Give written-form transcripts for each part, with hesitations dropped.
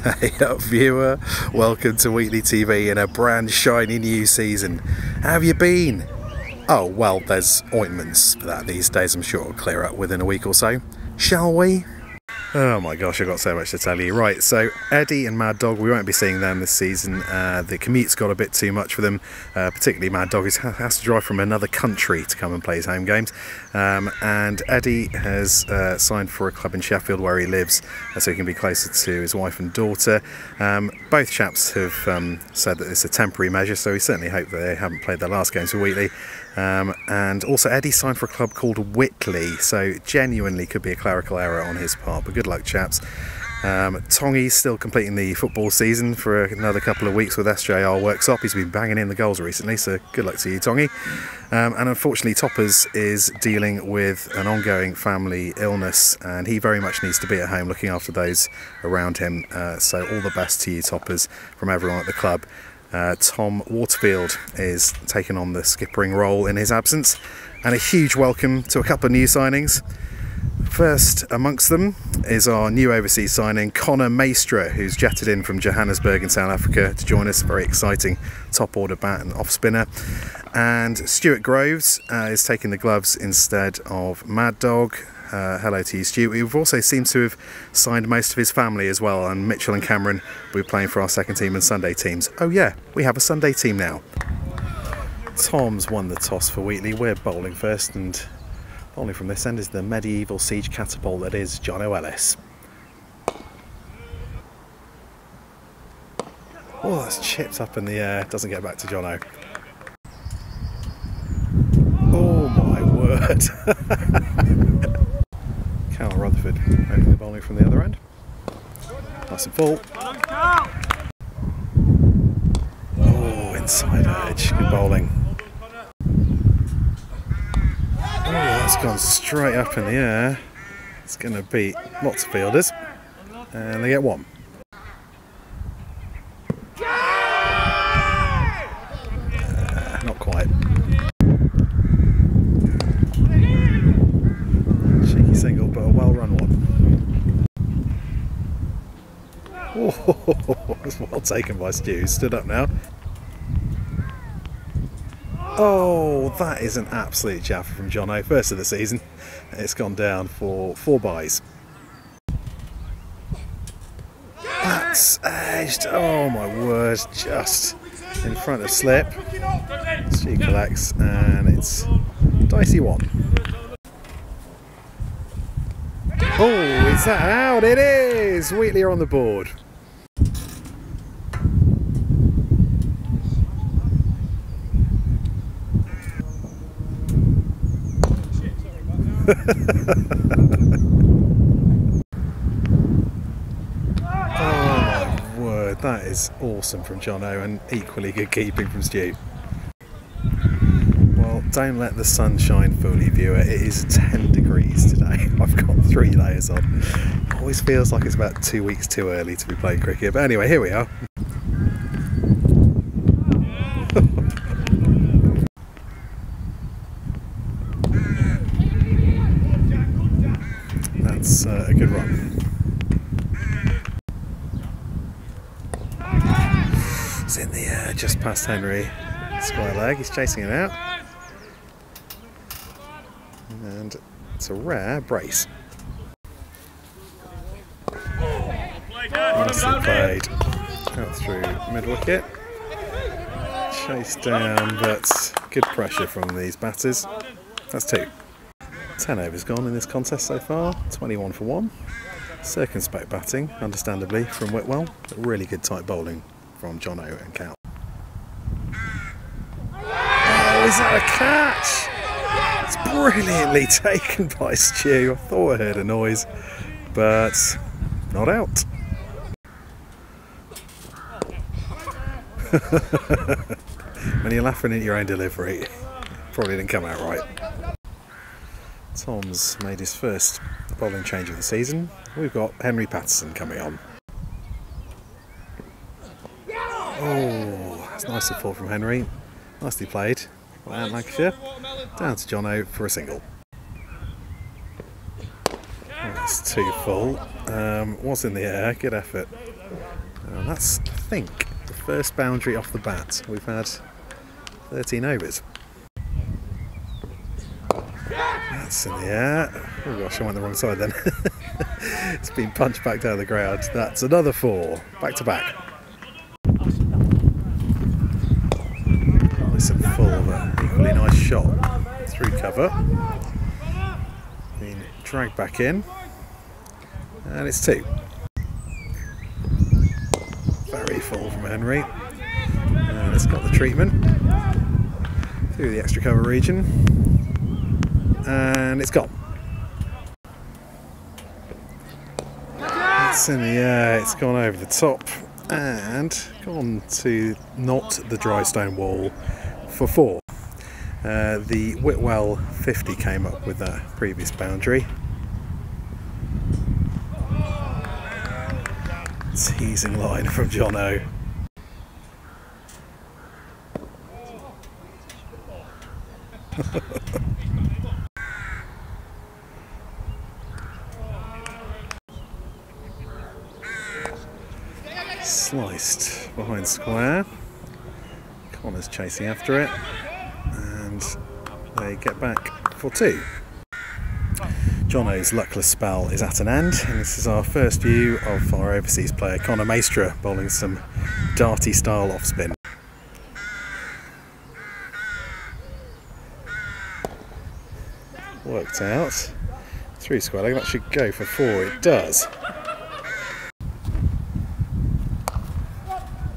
Hey up viewer, welcome to Wheatley TV in a brand shiny new season. How have you been? Oh well, there's ointments for that these days. I'm sure it'll clear up within a week or so. Shall we? Oh my gosh, I've got so much to tell you. Right, so Eddie and Mad Dog, we won't be seeing them this season. The commute's got a bit too much for them, particularly Mad Dog has to drive from another country to come and play his home games. And Eddie has signed for a club in Sheffield where he lives, so he can be closer to his wife and daughter. Both chaps have said that it's a temporary measure, so we certainly hope that they haven't played their last games for Wheatley. And also Eddie signed for a club called Whitley, so genuinely could be a clerical error on his part, but good luck chaps. Tongy's still completing the football season for another couple of weeks with SJR Workshop. He's been banging in the goals recently, so good luck to you, Tongy. And unfortunately Toppers is dealing with an ongoing family illness, and he very much needs to be at home looking after those around him, so all the best to you, Toppers, from everyone at the club. Tom Waterfield is taking on the skippering role in his absence, and a huge welcome to a couple of new signings. First amongst them is our new overseas signing, Connor Maestra, who's jetted in from Johannesburg in South Africa to join us. Very exciting top order bat and off spinner. And Stuart Groves is taking the gloves instead of Mad Dog. Hello to you, Stu. We've also seemed to have signed most of his family as well, and Mitchell and Cameron will be playing for our second team and Sunday teams. Oh yeah, we have a Sunday team now. Tom's won the toss for Wheatley. We're bowling first, and bowling from this end is the medieval siege catapult that is Jono Ellis. Oh, that's chipped up in the air. Doesn't get back to Jono. Oh my word. Cal Rutherford opening the bowling from the other end. Nice and full. Oh, inside edge. Good bowling. Oh, that's gone straight up in the air. It's going to beat lots of fielders. And they get one. Not quite. Cheeky single, but a well-run one. Oh, that's well taken by Stu. Stood up now. Oh, that is an absolute jaffer from Jono. First of the season. It's gone down for 4 byes. That's edged. Oh my word. Just in front of slip. Stu collects, and it's dicey one. Oh, is that out? It is! Wheatley are on the board. Oh my word, that is awesome from Jono, and equally good keeping from Stu. Well, don't let the sunshine fool you, viewer. It is 10 degrees today. I've got 3 layers on. It always feels like it's about 2 weeks too early to be playing cricket, but anyway, here we are. That's a good run. It's in the air, just past Henry. Square leg, he's chasing it out. And it's a rare brace. Nicely played. Out through mid wicket. Chased down, but good pressure from these batters. That's 2. 10 overs gone in this contest so far. 21 for 1. Circumspect batting, understandably, from Whitwell. But really good tight bowling from Jono and Cal. Oh, is that a catch? It's brilliantly taken by Stu. I thought I heard a noise, but not out. When you're laughing at your own delivery, probably didn't come out right. Tom's made his first bowling change of the season. We've got Henry Patterson coming on. Oh, that's nice to fall from Henry. Nicely played. Out Lancashire. Down to Jono for a single. Oh, That's too full. Was in the air, good effort. That's, I think, the first boundary off the bat. We've had 13 overs. That's in the air. Oh gosh, I went the wrong side then. It's been punched back down the ground. That's another 4, back to back. Nice and full, but equally nice shot through cover. Been dragged back in, and it's 2. Very full from Henry, and it's got the treatment through the extra cover region, and it's gone. It's in the air, it's gone over the top and gone to not the dry stone wall for 4. The Whitwell 50 came up with that previous boundary. Teasing line from Jono. Sliced behind square. Connor's chasing after it, and they get back for 2. Jono's luckless spell is at an end, and this is our first view of our overseas player Connor Maestra bowling some darty style off spin. Worked out through square leg. That should go for 4. It does.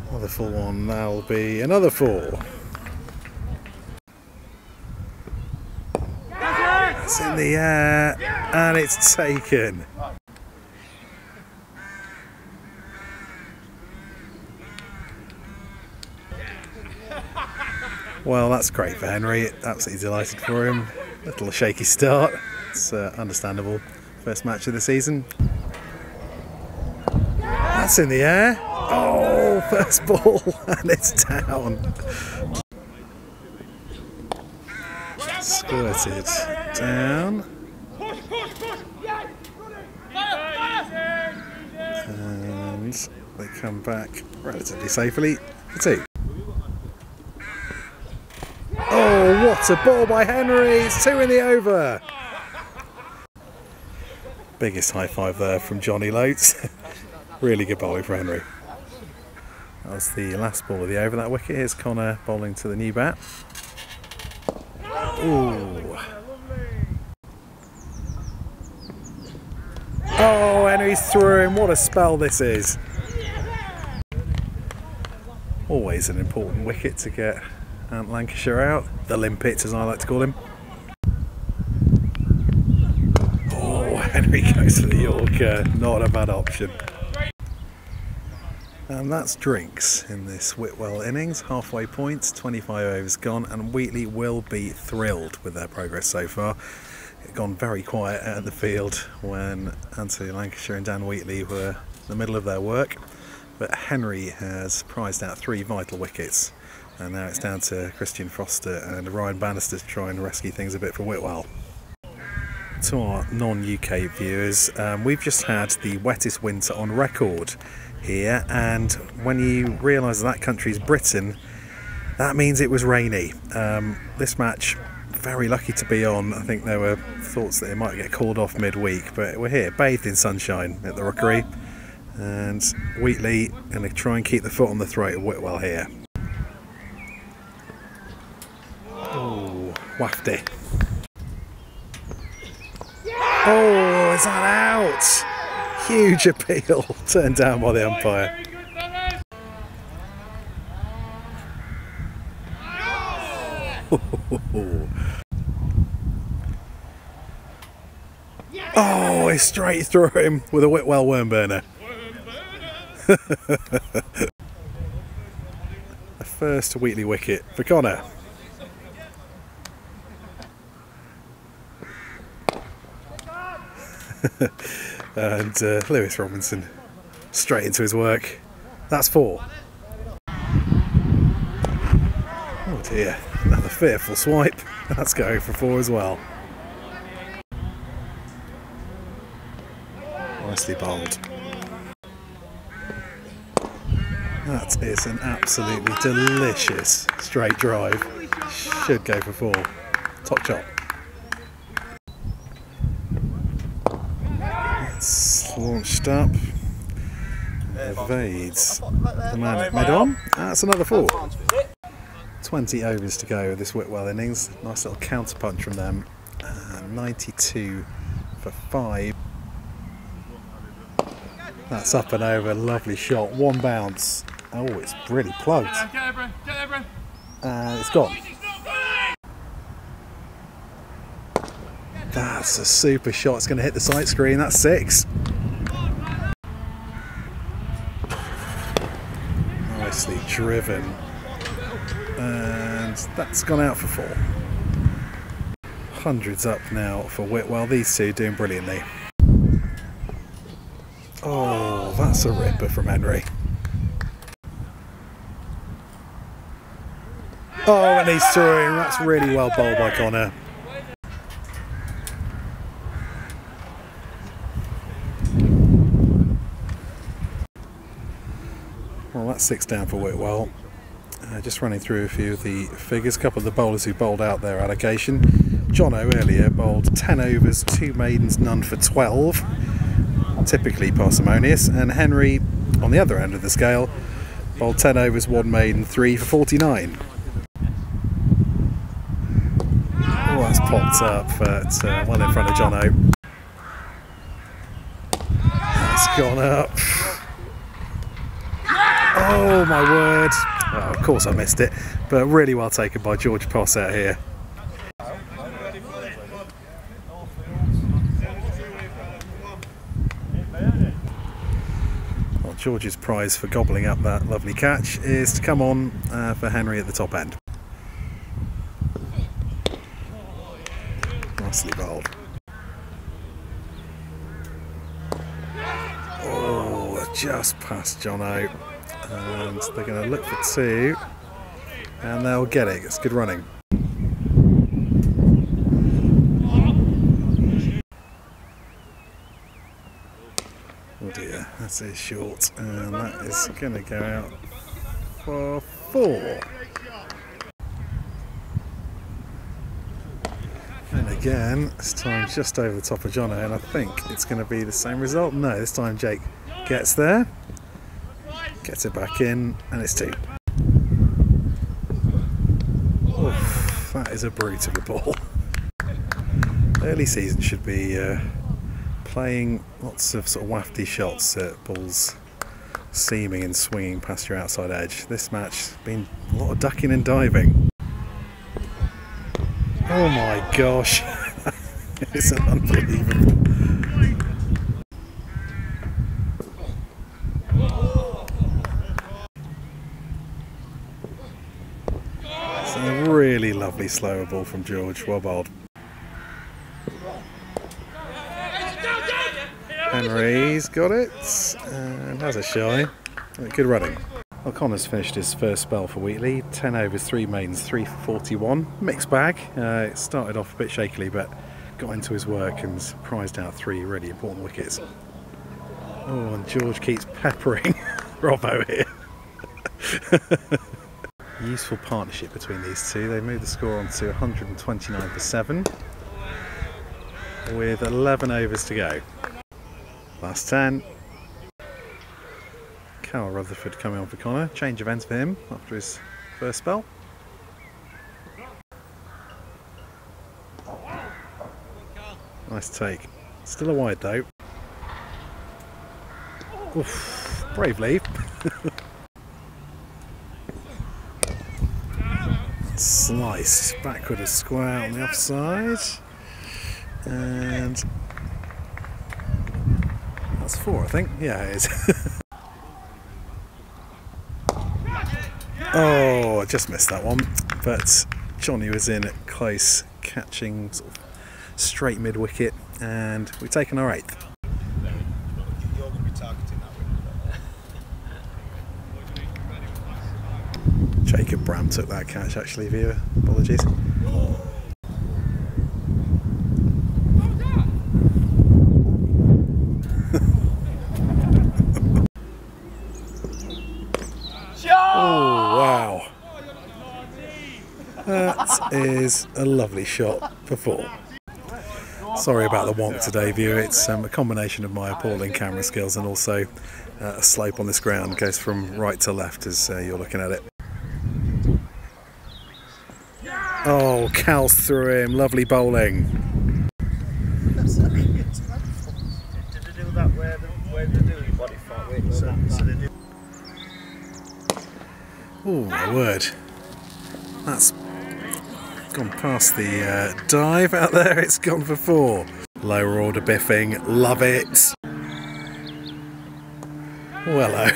Another full one. That'll be another 4. It's in the air, and it's taken. Well, that's great for Henry. Absolutely delighted for him. Little shaky start. It's understandable. First match of the season. That's in the air. Oh, first ball, and it's down. Squirted down, and they come back relatively safely for 2. Oh, what a ball by Henry! It's 2 in the over. Biggest high five there from Johnny Loates. Really good bowling for Henry. That was the last ball of the over, that wicket. Here's Connor bowling to the new bat. Ooh. Oh, Henry's through him. What a spell this is. Always an important wicket to get Ant Lancashire out. The limpet, as I like to call him. Oh, Henry goes for the Yorker. Not a bad option. And that's drinks in this Whitwell innings. Halfway point, 25 overs gone, and Wheatley will be thrilled with their progress so far. It's gone very quiet out of the field when Anthony Lancashire and Dan Wheatley were in the middle of their work. But Henry has prized out 3 vital wickets, and now it's down to Christian Foster and Ryan Bannister to try and rescue things a bit for Whitwell. To our non-UK viewers, we've just had the wettest winter on record here, and when you realise that country's Britain, that means it was rainy. This match, very lucky to be on. I think there were thoughts that it might get called off midweek, but we're here, bathed in sunshine at the Rookery, and Wheatley going to try and keep the foot on the throat of Whitwell here. Oh, wafty. Oh, is that out? Huge appeal, turned down by the umpire. Oh, he's straight through him with a Whitwell worm burner. The first Wheatley wicket for Connor. And Lewis Robinson straight into his work. That's 4. Oh dear, another fearful swipe. That's going for 4 as well. Nicely bowled. That is an absolutely delicious straight drive. Should go for 4. Top chop. It's launched up. Evades the man at mid-on. That's another 4. 20 overs to go with this Whitwell innings. Nice little counter punch from them. 92 for 5. That's up and over. Lovely shot. 1 bounce. Oh, it's really plugged. And it's gone. That's a super shot. It's going to hit the sight screen. That's 6. Nicely driven. And that's gone out for 4. Hundreds up now for Whitwell. These two doing brilliantly. Oh, that's a ripper from Henry. Oh, and he's through. That's really well bowled by Connor. Well, that's 6 down for Whitwell. Just running through a few of the figures. A couple of the bowlers who bowled out their allocation. Jono earlier bowled 10 overs, 2 maidens, none for 12. Typically parsimonious. And Henry, on the other end of the scale, bowled 10 overs, 1 maiden, 3 for 49. Oh, that's popped up, but well in front of Jono. That's gone up. Oh my word. Oh, of course I missed it, but really well taken by George Poss out here. Well, George's prize for gobbling up that lovely catch is to come on for Henry at the top end. Nicely bowled. Oh, just past Jono. And they're going to look for 2, and they'll get it. It's good running. Oh dear, that is short, and that is going to go out for 4. And again, this time just over the top of Jono, and I think it's going to be the same result. No, this time Jake gets there. Gets it back in, and it's 2. Oof, that is a brute of a ball. Early season should be playing lots of sort of wafty shots at balls seaming and swinging past your outside edge. This match has been a lot of ducking and diving. Oh my gosh, it's unbelievable. A really lovely slower ball from George, well bowled. Henry's got it, and has a shy. Good running. Well, Connor's finished his first spell for Wheatley. 10 overs, 3 maidens, 3 for 41. Mixed bag. It started off a bit shakily, but got into his work and prized out 3 really important wickets. Oh, and George keeps peppering Robbo here. Useful partnership between these two. They move the score on to 129 for 7 with 11 overs to go. Last 10. Carl Rutherford coming on for Connor. Change of ends for him after his first spell. Nice take. Still a wide though. Oof, brave leave. Sliced backward a square on the offside, and that's 4, I think. Yeah, it is. Oh, I just missed that one, but Johnny was in close, catching sort of straight mid wicket, and we've taken our 8th. Jacob Bram took that catch actually, viewer. Apologies. Oh, wow. That is a lovely shot for 4. Sorry about the wonk today, viewer. It's a combination of my appalling camera skills and also a slope on this ground. It goes from right to left as you're looking at it. Oh, Cal's through him. Lovely bowling. Did they do that where they do body fart? So they do. Oh, my word. That's gone past the dive out there. It's gone for 4. Lower order biffing. Love it. Well,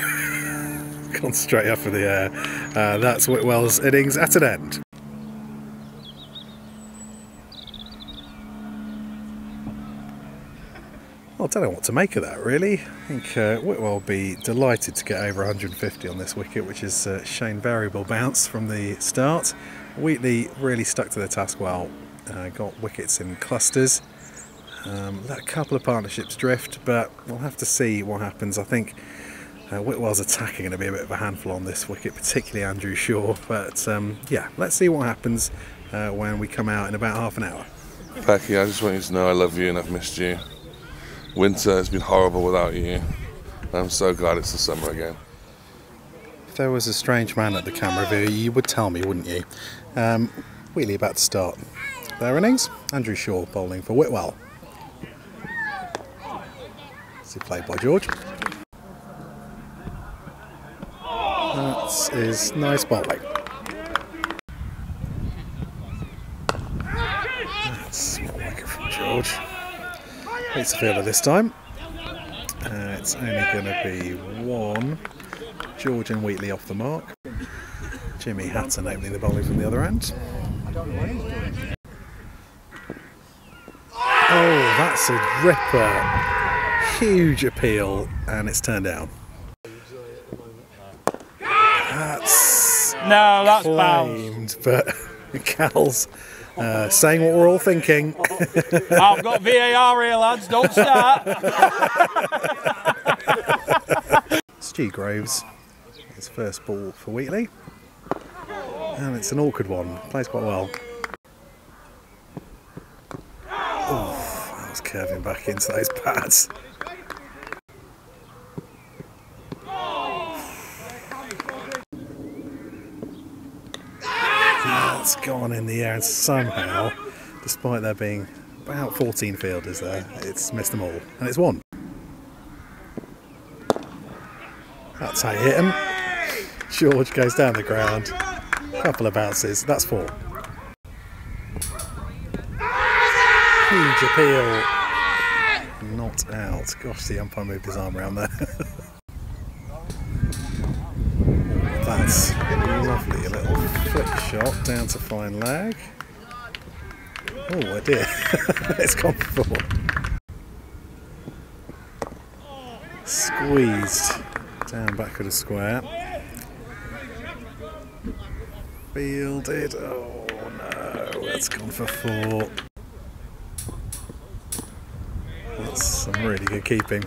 gone straight up for the air. That's Whitwell's innings at an end. Well, I don't know what to make of that, really. I think Whitwell will be delighted to get over 150 on this wicket, which has shown variable bounce from the start. Wheatley really stuck to the task well, got wickets in clusters, let a couple of partnerships drift, but we'll have to see what happens. I think Whitwell's attacking going to be a bit of a handful on this wicket, particularly Andrew Shaw, but yeah, let's see what happens when we come out in about half an hour. Becky, I just want you to know I love you and I've missed you. Winter has been horrible without you. I'm so glad it's the summer again. If there was a strange man at the camera view, you would tell me, wouldn't you? Wheatley about to start their innings. Andrew Shaw bowling for Whitwell. This is played by George. That is nice bowling. That's more like it from George. It's a fielder this time. It's only going to be 1. George and Wheatley off the mark. Jimmy Hatton opening the bowling from the other end. Oh, that's a ripper. Huge appeal, and it's turned down. That's claimed, but Cal's saying what we're all thinking. I've got VAR here, lads, don't start. Stu Groves, his first ball for Wheatley. And it's an awkward one, plays quite well. Oh, that was curving back into those pads. That's gone in the air, and somehow, despite there being about 14 fielders there, it's missed them all, and it's 1. That's how you hit him. George goes down the ground, couple of bounces, that's 4. Huge appeal, not out. Gosh, the umpire moved his arm around there. That's lovely, a little flick shot down to fine leg. Oh, I dear. It's gone for 4. Squeezed down back of the square. Fielded. Oh no, that's gone for 4. That's some really good keeping.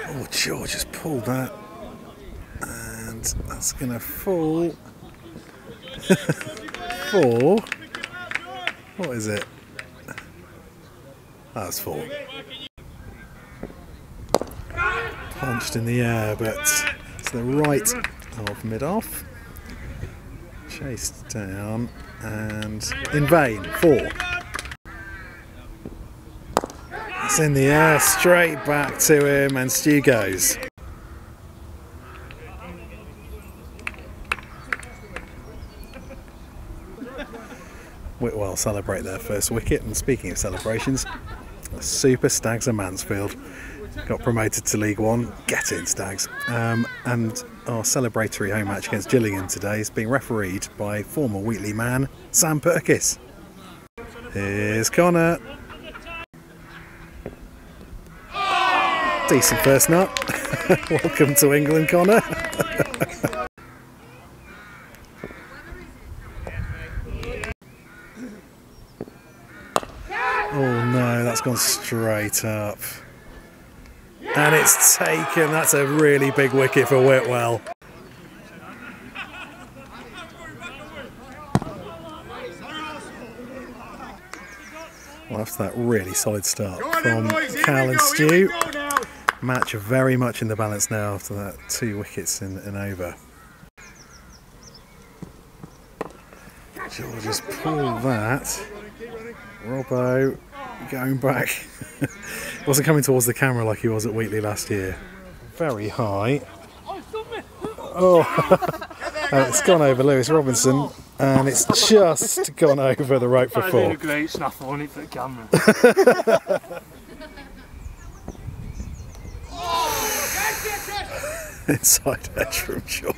Oh, George has pulled that, and that's going to fall for, what is it? That's 4. Punched in the air, but to the right of mid-off. Chased down, and in vain, 4. It's in the air, straight back to him, and Stu goes. Whitwell celebrate their first wicket, and speaking of celebrations, the Super Stags of Mansfield got promoted to League One. Get in, Stags. And our celebratory home match against Gillingham today is being refereed by former Wheatley man Sam Perkis. Here's Connor. Decent first nut. Welcome to England, Connor. Oh no, that's gone straight up. And it's taken. That's a really big wicket for Whitwell. Well, after that really solid start from Cal and Stu, match very much in the balance now after that 2 wickets in over. George just pull that. Robbo going back. Wasn't coming towards the camera like he was at Wheatley last year. Very high. Oh, it's gone over Lewis Robinson, and it's just gone over the rope for 4. I did a great snaffle on it for the camera. Inside edge from George.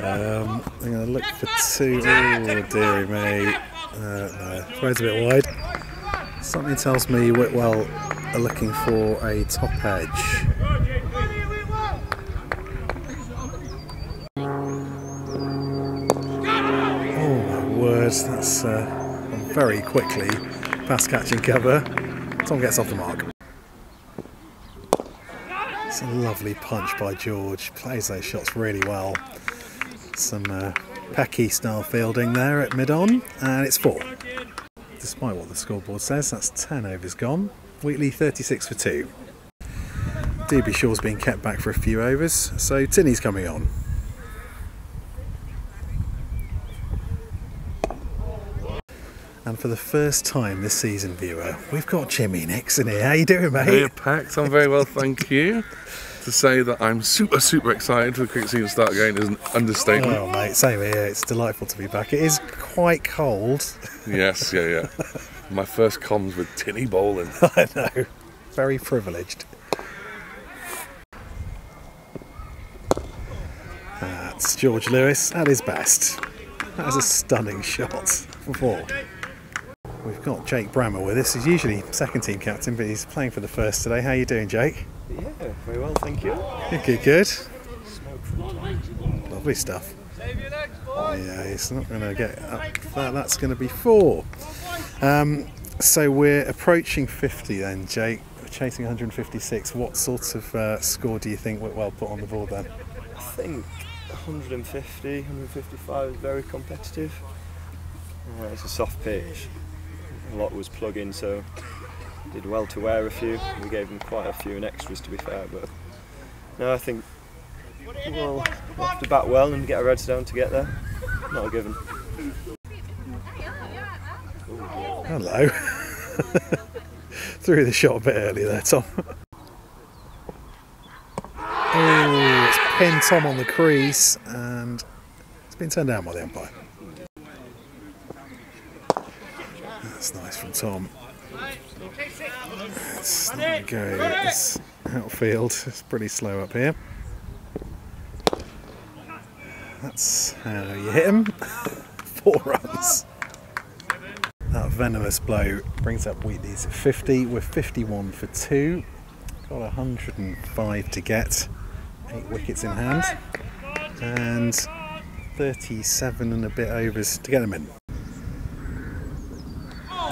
I'm going to look for 2. Oh, dearie me. No, throws a bit wide. Something tells me Whitwell are looking for a top edge. Oh my word, that's very quickly pass catching cover. Tom gets off the mark. It's a lovely punch by George, plays those shots really well. Some Pecky style fielding there at mid-on, and it's 4. Despite what the scoreboard says, that's 10 overs gone. Wheatley 36 for 2. DB Shaw's been kept back for a few overs, so Tinney's coming on. And for the first time this season, viewer, we've got Jimmy Nixon here. How you doing, mate? Hey, Pax, I'm very well, thank you. To say that I'm super excited for the cricket season to start again is an understatement. Oh, mate, same here. It's delightful to be back. It is quite cold. Yes, yeah. My first comms with Tinny bowling. I know. Very privileged. That's George Lewis at his best. That was a stunning shot for 4. We've got Jake Brammer with us. He's usually second team captain, but he's playing for the first today. How are you doing, Jake? Yeah, very well, thank you. Good. Lovely stuff. Yeah, he's not going to get up that. That's going to be 4. So we're approaching 50 then, Jake. We're chasing 156. What sort of score do you think Whitwell put on the board then? I think 150, 155 is very competitive. It's a soft pitch. A lot was plug-in, so did well to wear a few. We gave them quite a few in extras, to be fair, but no, I think we'll have to bat well and get our heads down to get there. Not a given. Hello. Threw the shot a bit early there, Tom. Oh, it's pinned Tom on the crease, and it's been turned down by the umpire. That's nice from Tom. Let's go. This outfield is pretty slow up here. That's how you hit him. 4 runs. That venomous blow brings up Wheatley's at 50. We're 51 for 2. Got 105 to get. 8 wickets in hand. And 37 and a bit overs to get them in.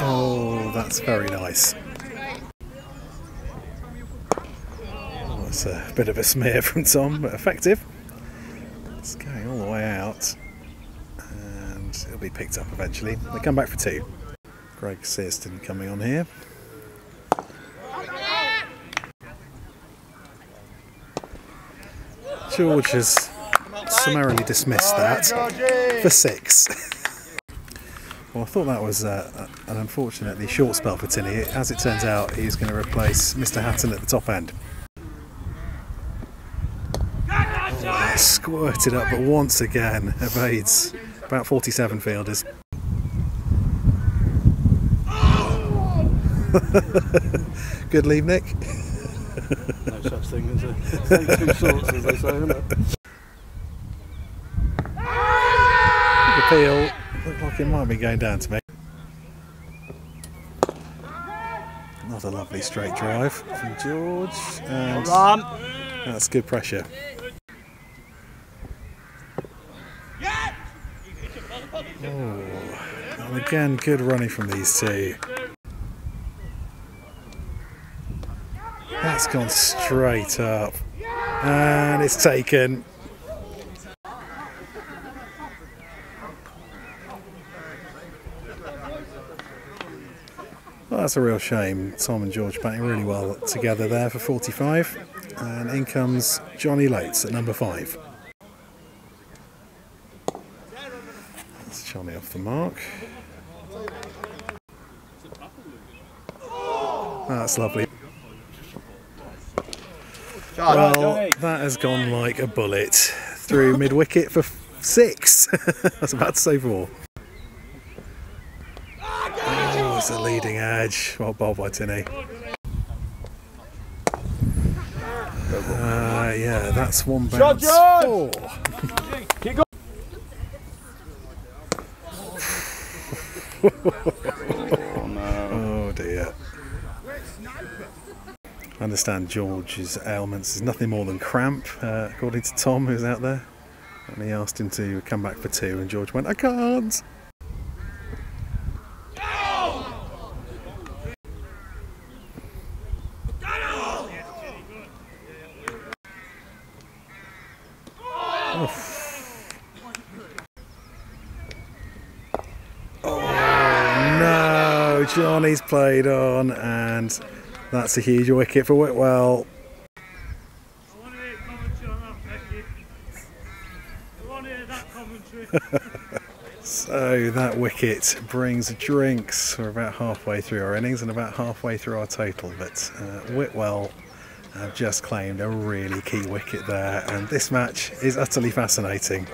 Oh, that's very nice. Oh, that's a bit of a smear from Tom, but effective. It's going all the way out, and it'll be picked up eventually. They come back for 2. Greg Searston coming on here. George has summarily dismissed that for 6. Well, I thought that was an unfortunately short spell for Tinney. As it turns out, he's going to replace Mr. Hatton at the top end. Oh, squirted up, but once again evades about 47 fielders. Good leave, Nick. No such thing as a two sorts, as they say, isn't it? Big appeal. Looked like it might be going down to me. Another lovely straight drive from George, and that's good pressure. Oh, and again, good running from these two. That's gone straight up. And it's taken. Well, that's a real shame. Tom and George batting really well together there for 45. And in comes Johnny Lates at number 5. That's Johnny off the mark. That's lovely. Well, that has gone like a bullet through mid-wicket for 6. I was about to say 4. Oh, it's a leading edge. Well bowled by Tinney. Yeah, that's one bounce. 4. Oh dear. I understand George's ailments is nothing more than cramp, according to Tom, who's out there. And he asked him to come back for 2, and George went, I can't. Oh no, Johnny's played on, and that's a huge wicket for Whitwell. So that wicket brings drinks. We're about halfway through our innings and about halfway through our total, but Whitwell have just claimed a really key wicket there, and this match is utterly fascinating.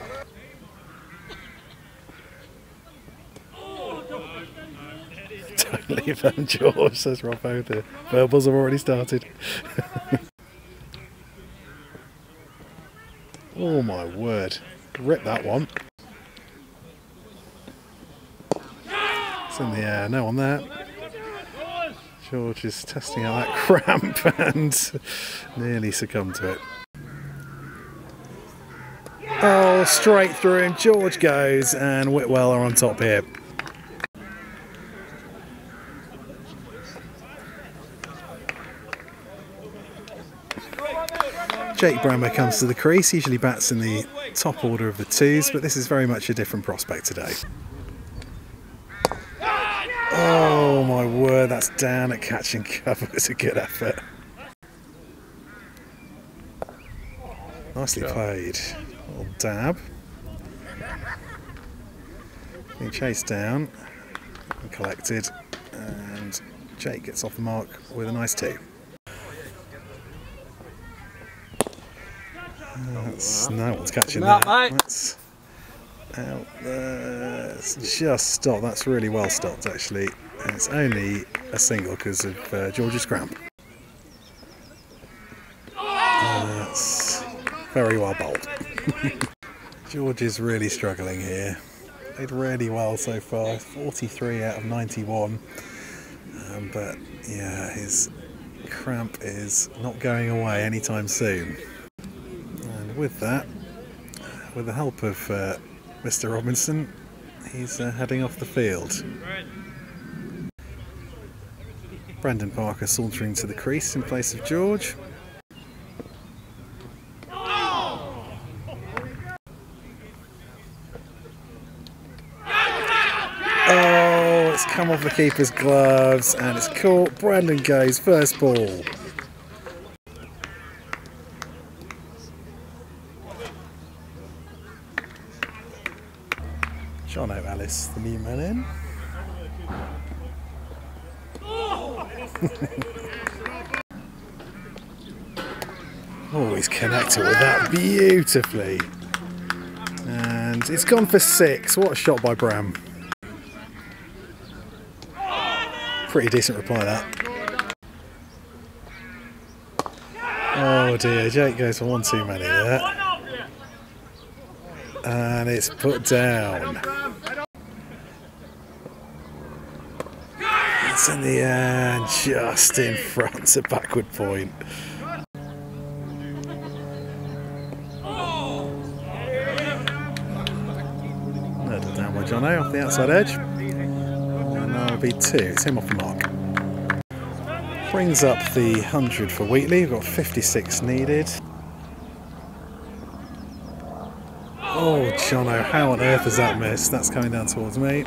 Don't leave them, George, says Robbo. The verbals have already started. Oh my word. Rip that one. It's in the air, no one there. George is testing out that cramp and nearly succumbed to it. Oh, straight through, and George goes, and Whitwell are on top here. Jake Brammer comes to the crease, usually bats in the top order of the 2s, but this is very much a different prospect today. Oh my word, that's down at catch and cover. It's a good effort. Nicely played. A little dab. Being chased down and collected, and Jake gets off the mark with a nice 2. No one's catching that. That's out there. It's just stopped. That's really well stopped, actually. And it's only a single because of George's cramp. That's very well bowled. George is really struggling here. Played really well so far. 43 out of 91. But yeah, his cramp is not going away anytime soon. And with that, with the help of Mr. Robinson, he's heading off the field. Brandon Parker sauntering to the crease in place of George. Oh, it's come off the keeper's gloves and it's caught. Brandon goes first ball. John O'Ellis, the new man in. Oh, he's connected with that beautifully. And it's gone for 6. What a shot by Bram. Pretty decent reply, that. Oh dear, Jake goes for 1 too many there. And it's put down. It's in the air, just in front of backward point. Another down by Jono off the outside edge. And that'll be 2. It's him off the mark. Brings up the 100 for Wheatley. We've got 56 needed. Oh, Jono, how on earth has that missed? That's coming down towards me.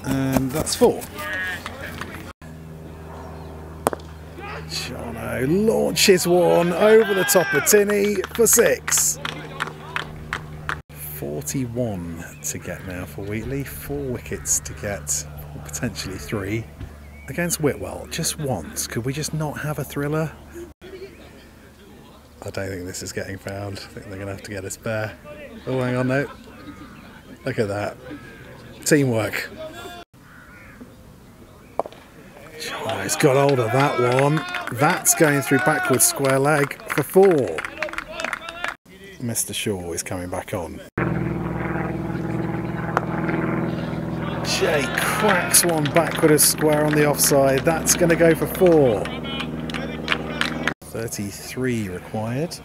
And that's 4. Jono launches one over the top of Tinney for 6. 41 to get now for Wheatley. 4 wickets to get, or potentially 3. Against Whitwell, just once. Could we just not have a thriller? I don't think this is getting found. I think they're going to have to get a spare. Oh, hang on, no. Look at that. Teamwork. Oh, he's got hold of that one. That's going through backwards square leg for 4. Mr. Shaw is coming back on. Jay cracks one backward as square on the offside. That's going to go for 4. 33 required.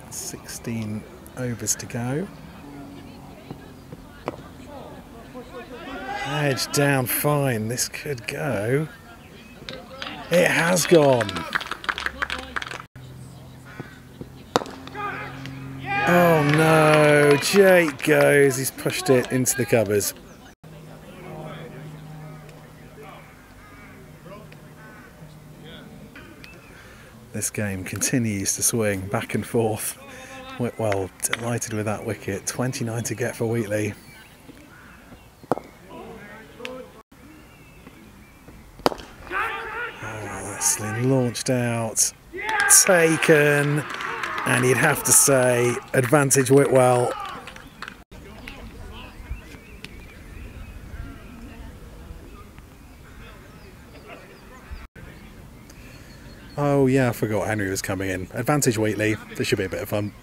16 overs to go. Edge down fine. This could go. It has gone. Oh no, Jake goes. He's pushed it into the covers. This game continues to swing back and forth. Whitwell delighted with that wicket. 29 to get for Wheatley. Wrestling launched out, taken, and you'd have to say advantage Whitwell. Oh yeah, I forgot Henry was coming in. Advantage Wheatley. This should be a bit of fun.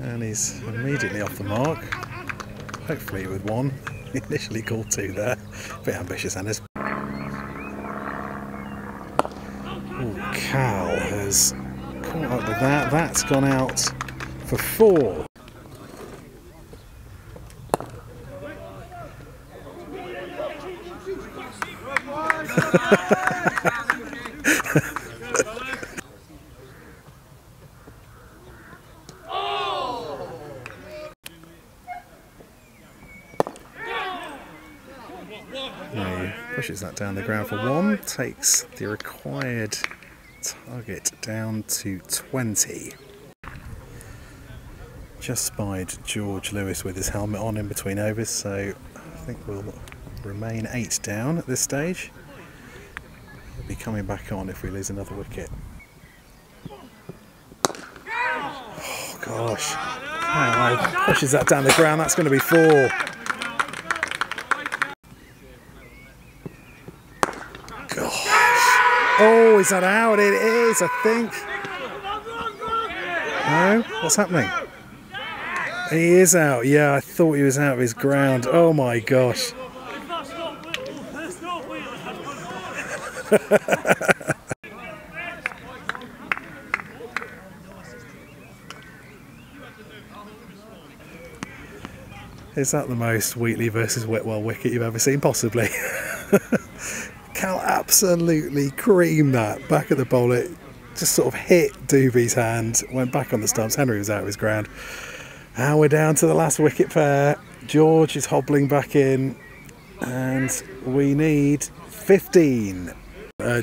And he's immediately off the mark. Hopefully with 1. He initially called 2 there. A bit ambitious, Anders. Oh, Cal has caught up with that. That's gone out for 4. He pushes that down the ground for 1, takes the required target down to 20. Just spied George Lewis with his helmet on in between overs, so I think we'll remain 8 down at this stage. He'll be coming back on if we lose another wicket. Oh gosh. Oh, pushes that down the ground, that's going to be 4. Gosh. Oh, is that out? It is, I think. No? What's happening? He is out. Yeah, I thought he was out of his ground. Oh my gosh. Is that the most Wheatley versus Whitwell wicket you've ever seen? Possibly. Cal absolutely creamed that back at the bowl. It just sort of hit Doobie's hand, went back on the stumps. Henry was out of his ground. And we're down to the last wicket pair. George is hobbling back in, and we need 15.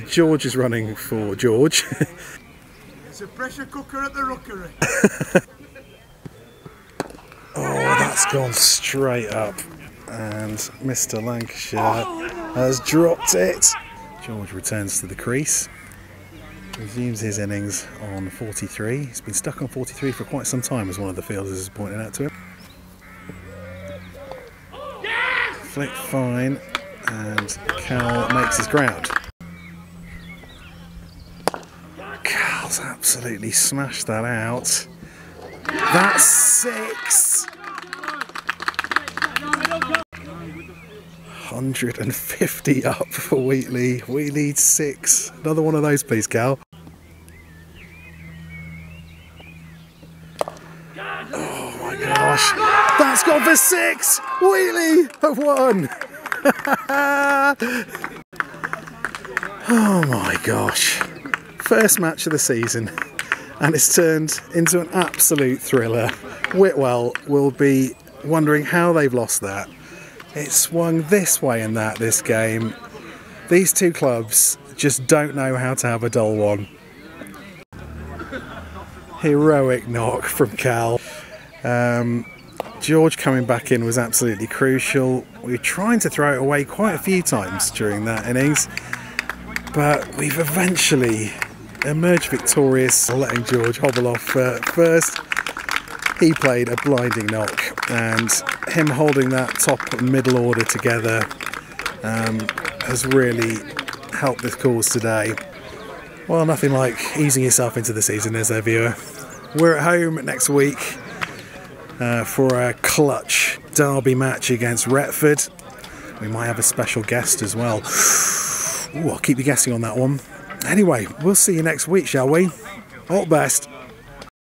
George is running for George. It's a pressure cooker at the rookery. Oh, that's gone straight up, and Mr. Lancashire has dropped it. George returns to the crease, resumes his innings on 43. He's been stuck on 43 for quite some time, as one of the fielders has pointed out to him. Flick fine, and Cal makes his ground. Cal's absolutely smashed that out. That's 6. 150 up for Wheatley. We need 6. Another one of those, please, Cal. Oh my gosh. That's gone for 6. Wheatley have won. Oh my gosh. First match of the season, and it's turned into an absolute thriller. Whitwell will be wondering how they've lost that. It swung this way and that, this game. These two clubs just don't know how to have a dull one. Heroic knock from Cal. George coming back in was absolutely crucial. We were trying to throw it away quite a few times during that innings, but we've eventually emerged victorious, letting George hobble off first. He played a blinding knock, and him holding that top and middle order together has really helped this cause today. Well, nothing like easing yourself into the season, is there, viewer? We're at home next week for a clutch derby match against Retford. We might have a special guest as well. Ooh, I'll keep you guessing on that one. Anyway, we'll see you next week, shall we? All the best.